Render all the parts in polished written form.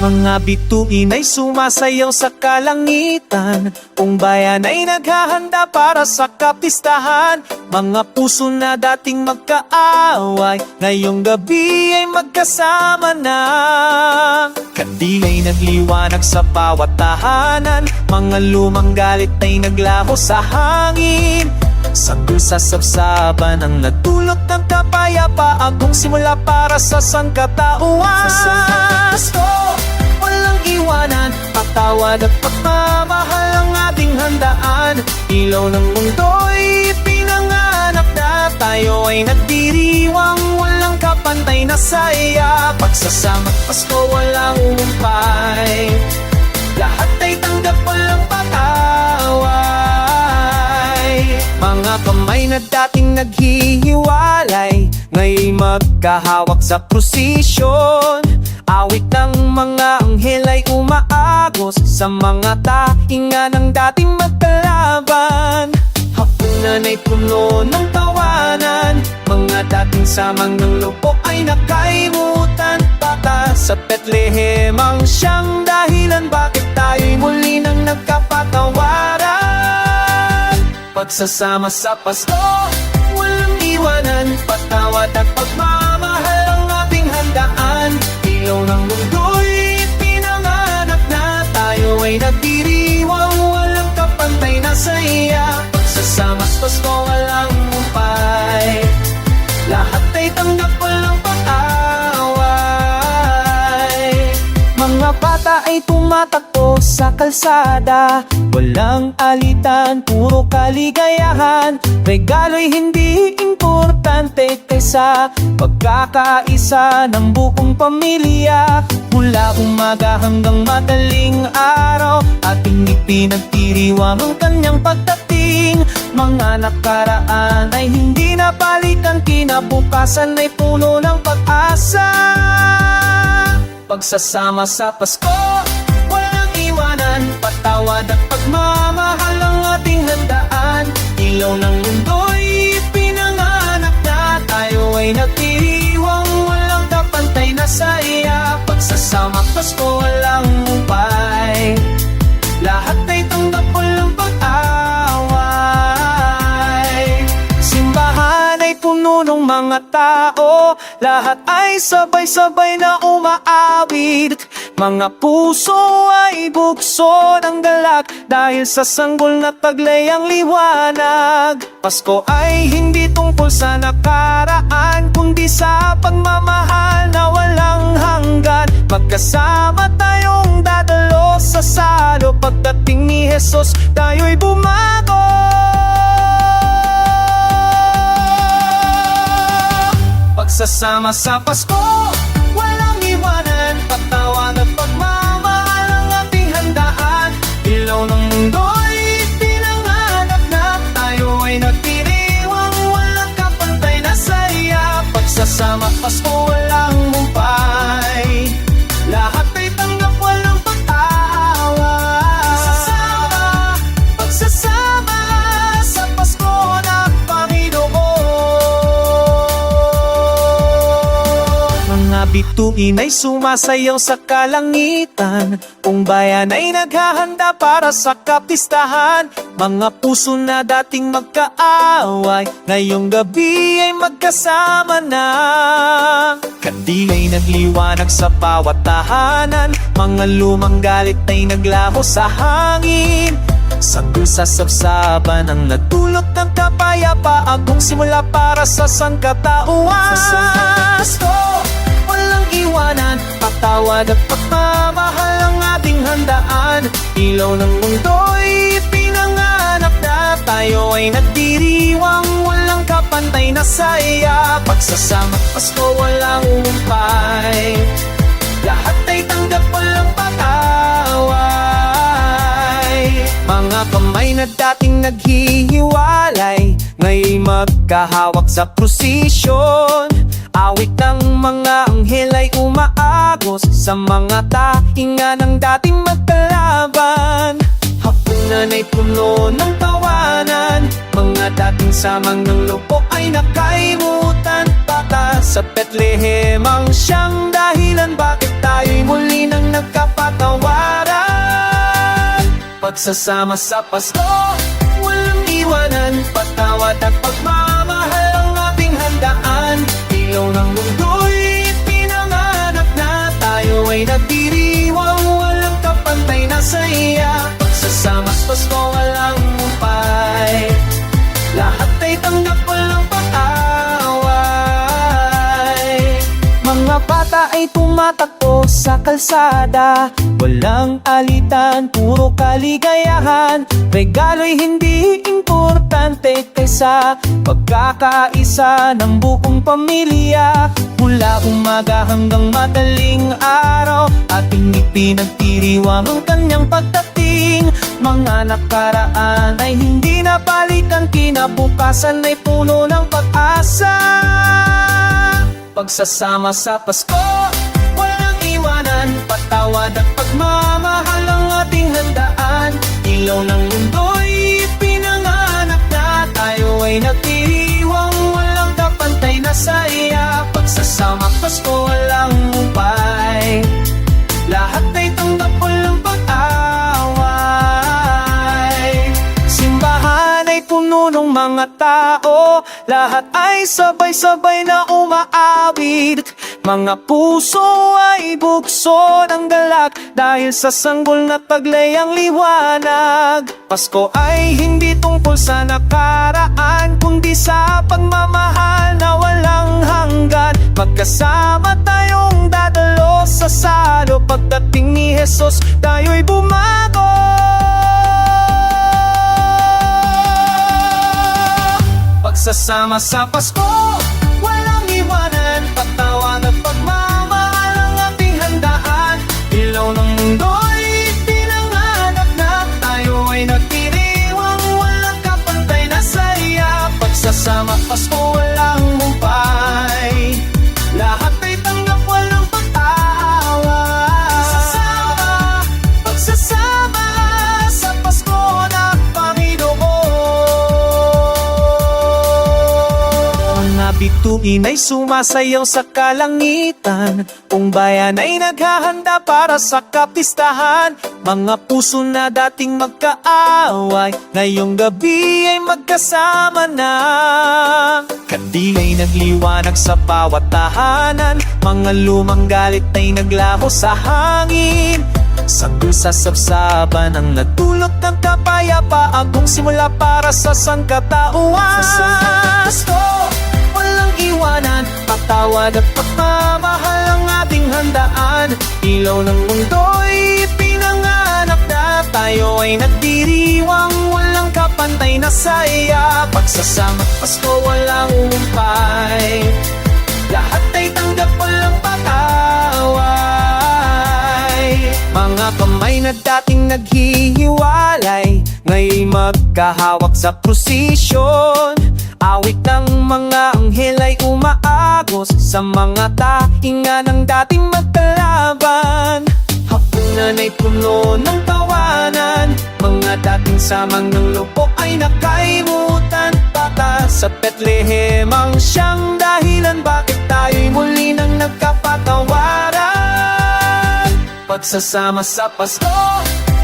Mga bituin ay sumasayaw sa kalangitan, buong bayan ay naghahanda para sa kapistahan. Mga puso na dating magkaaway, ngayong gabi ay magkasama na. Kandil ay nagliwanag sa bawat tahanan, mga lumang galit ay naglaho sa hangin. Sanggol sa sabsaban ang natulot ng kapayapaan, kung simula para sa sangkatauhan. Sa Pasko, walang iwanan, patawad at pagmamahal ang ating handaan. Ilaw ng mundo'y pinanganak na, tayo ay nagdiriwang, walang kapantay na saya. Pagsasama't Pasko walang umumpay, lahat ay tanggap walang pataway. Mga kamay na dating naghihiwalay, ngayon'y magkahawak sa prosesyon. Awit ng mga anghel ay umaagos sa mga tainga ng dating magkalaban. Hapunan ay puno ng tawanan, mga dating samang ng lupok ay nakaimutan. Bata sa Bethlehem ang siyang dahilan, bakit tayo'y muli nang nagkapatawaran. Pagsasama sa Pasko, walang iwanan, patawad at pagmamahal ang ating handaan. Ilaw ng mundo'y pinanganak na, tayo ay nagdiriwang, walang kapantay na saya. Pagsasama sa Pasko walang umumpay, lahat ay tanggap walang pag-away. Mga bata ay tumatakbo sa kalsada, walang alitan, puro kaligayahan. Regalo'y hindi importante kaysa pagkakaisa ng buong pamilya. Mula umaga hanggang madaling araw, ating ipinagdiriwang ang kanyang pagdating. Mga nakaraan ay hindi na balikan, kinabukasan ay puno ng pag-asa. Pagsasama sa Pasko, walang iwanan, patawad at pagmamahal ang ating handaan. Ilaw ng mundo'y pinanganak na, tayo ay nagdiriwang, walang kapantay na saya. Pagsasama Pasko walang umumpay, lahat ay tanggap walang pag-away. Simbahan ay puno ng mga tao, lahat ay sabay-sabay na umaawit. Mga puso ay bukso ng galak, dahil sa sanggol na taglay ang liwanag. Pasko ay hindi tungkol sa nakaraan, kundi sa pagmamahal na walang hanggan. Magkasama tayong dadalo sa salo, pagdating ni Jesus tayo'y bumago. Pagsasama sa Pasko, walang iwanan, patawad at pagmamahal ang ating handaan. Ilaw ng mundo'y pinanganak na, tayo ay nagdiriwang, walang kapantay na saya. Pagsasama Pasko walang umumpay, lahat ay tanggap walang pag-away. Pagsasama sa Pasko ng Panginoon. Mga bituin ay sumasayaw sa kalangitan, buong bayan ay naghahanda para sa kapistahan. Mga puso na dating magkaaway, ngayong gabi ay magkasama na. Kandil ay nagliwanag sa bawat tahanan, mga lumang galit ay naglaho sa hangin. Sanggol sa sabsaban ang natulot ng kapayapaan, kung simula para sa sangkatauhan. Sa Pasko, walang iwanan, patawad at pagmamahal ang ating handaan. Ilaw ng mundo'y pinanganak na, tayo ay nagdiriwang, walang kapantay na saya. Pagsasama Pasko walang umumpay, lahat ay tanggap walang pag-away. Mga kamay na dating naghihiwalay, ngayon'y magkahawak sa prosesyon. Awit ng mga anghel ay umaagos sa mga tainga ng dating magkalaban. Hapunan ay puno ng tawanan, mga dating samang ng lupok ay nakaimutan. bata sa Bethlehem ang siyang dahilan bakit tayo'y muli nang nagkapatawaran. Pagsasama sa Pasko, walang iwanan, patawad at pagmamahal ang ating handaan. Ilaw ng mundo'y pinanganak na tayo ay nagdiriwang, walang kapantay na saya. Pagsasama sa Pasko, walang upay, lahat ay tanggap, walang pag-away. Mga bata ay tumatakbo sa kalsada, walang alitan, puro kaligayahan. Regalo'y hindi importante kaysa pagkakaisa ng buong pamilya. Mula umaga hanggang madaling araw, ating ipinagdiriwang ang kanyang pagdating. Mga nakaraan ay hindi na balikan, kinabukasan ay puno ng pag-asa. Pagsasama sa Pasko, walang iwanan, patawad at pagmamahal ang ating handaan. Ilaw ng mundo'y pinanganak na tayo ay nagdiriwang, walang kapantay na saya. Pagsasama Pasko, walang upay, lahat ay tanggap, walang pag-away. Simbahan ay puno ng mga tao, lahat ay sabay-sabay na umaawit. Mga puso ay bukso ng galak dahil sa sanggol na paglayang liwanag. Pasko ay hindi tungkol sa nakaraan, kundi sa pagmamahal na walang hanggan. Magkasama tayong dadalo sa salo, pagdating ni Jesus tayo'y bumago. Pagsasama sa Pasko, walang iwanan, patawad at pagmamahal ang ating handaan. Ilaw ng mundo'y pinanganak na tayo ay nagdiriwang, walang kapantay na saya. Pagsasama Pasko, walang upay, lahat ay tanggap, walang pag-away. Pagsasama sa Pasko na bituin ay sumasayaw sa kalangitan, buong bayan ay naghahanda para sa kapistahan. Mga puso na dating magkaaway, ngayong gabi ay magkasama na. Kandil ay nagliwanag sa bawat tahanan, mga lumang galit ay naglaho sa hangin. Sanggol sa sabsaban ang nagdulot ng kapayapaan, kung simula para sa sangkatauhan. Pasko, walang iwanan, patawad at pagmamahal ang ating handaan. Ilaw ng mundo'y pinanganak na tayo ay nagdiriwang, walang kapantay na saya. Pagsasama Pasko, walang umpay, lahat ay tanggap, walang pag-away. Mga kamay na dating naghihiwalay, ngayon'y magkahawak sa prosesyon. Awit ng mga anghel ay umaagos sa mga tainga ng dating magkalaban. Hapunan ay puno ng tawanan, mga dating samang ng lupok ay nakaimutan. Bata sa Bethlehem ang siyang dahilan bakit tayo'y muli nang nagkapatawaran. Pagsasama sa Pasko,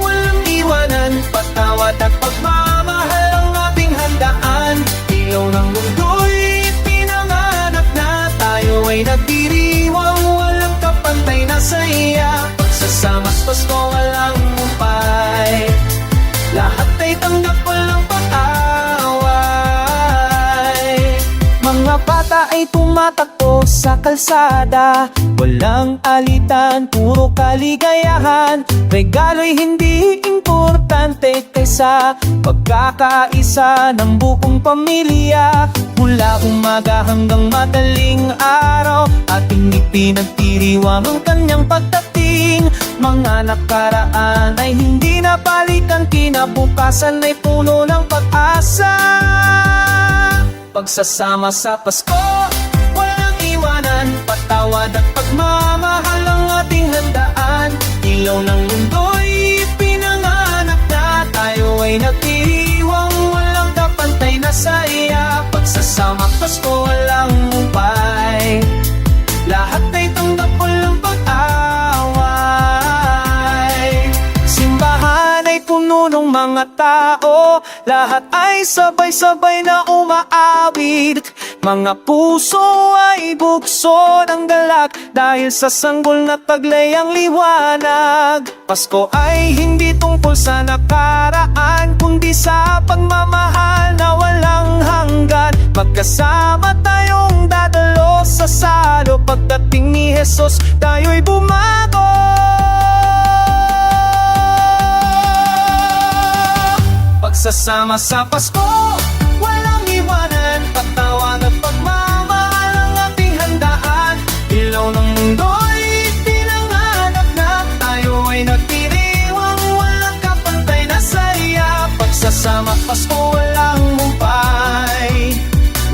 walang iwanan, patawad at pagmamahal ang ating handaan. Ilaw ng mundo'y pinanganak na tayo ay nagdiriwang, walang kapantay na saya. Pagsasama sa Pasko, walang upay, lahat ay tanggap, walang pag-away. Mga bata ay tumatakbo sa kalsada, walang alitan, puro kaligayahan. Regalo'y hindi importante kaysa pagkakaisa ng buong pamilya. Mula umaga hanggang madaling araw, ating ipinagdiriwang ang kanyang pagdating. Mga nakaraan ay hindi na balikan, kinabukasan ay puno ng pag-asa. Pagsasama sa Pasko, walang iwanan, patawad at pagmamahal ang ating handaan. Ilaw ng mundo'y pinanganak na tayo ay nagdiriwang, walang kapantay na saya. Pagsasama Pasko, walang upay, lahat ay tanggap walang pag-away. Simbahan ay puno ng mga tao, lahat ay sabay-sabay na umaawit. Mga puso ay bukso ng galak, dahil sa sanggol na taglay ang liwanag. Pasko ay hindi tungkol sa nakaraan, kundi sa pagmamahal na walang hanggan. Magkasama tayong dadalo sa salo, pagdating ni Jesus tayo'y bumago. Pagsasama sa Pasko, walang iwanan, pagtawa at pagmamahal ang ating handaan. Ilaw ng mundo'y pinanganap na, tayo ay nagdiriwang, walang kapantay na saya. Pagsasama Pasko, walang humpay,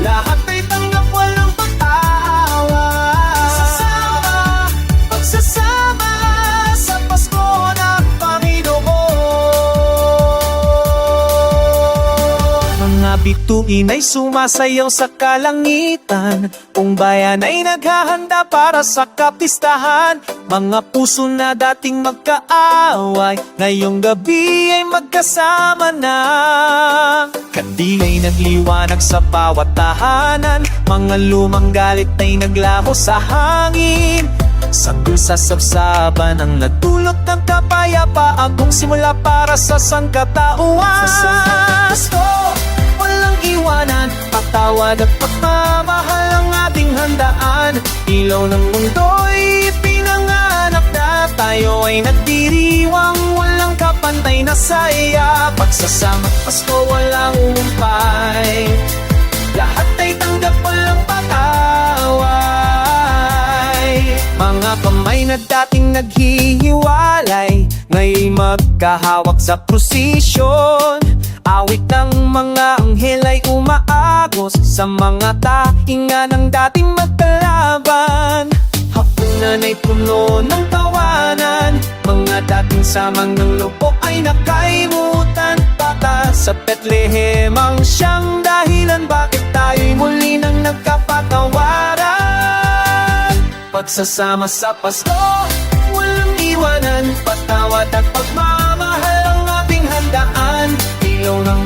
lahat ay tanggap walang pag-away. Pagsasama sa Pasko ng Panginoon. Mga bituin ay sumasayaw sa kalangitan, buong bayan ay naghahanda para sa kapistahan. Mga puso na dating magkaaway, ngayong gabi ay magkasama na. Kandil ay nagliwanag sa bawat tahanan, mga lumang galit ay naglaho sa hangin. Sanggol sa sabsaban ang nagdulot ng kapayapaan, buong simula para sa sangkatauhan. Sa Pasko, walang iwanan, patawad at pagmamahal ang ating handaan. Ilaw ng mundo'y pinanganap na, tayo ay nagdiriwang, walang kapantay na saya. Pagsasama Pasko, walang humpay, lahat ay tanggap walang pag-away. Mga kamay na dating naghihiwalay, ngayon'y magkahawak sa prosesyon. Awit ng mga anghel ay umaagos sa mga tainga ng dating magkalaban. Hapunan ay puno ng tawanan, mga dating samang ng lupok ay nakaimutan. Bata sa Bethlehem ang siyang dahilan, bakit tayo'y muli nang nagkapatawaran. Pagsasama sa Pasko, walang iwanan, patawad at pagmamahal ang ating handaan. Ilaw ng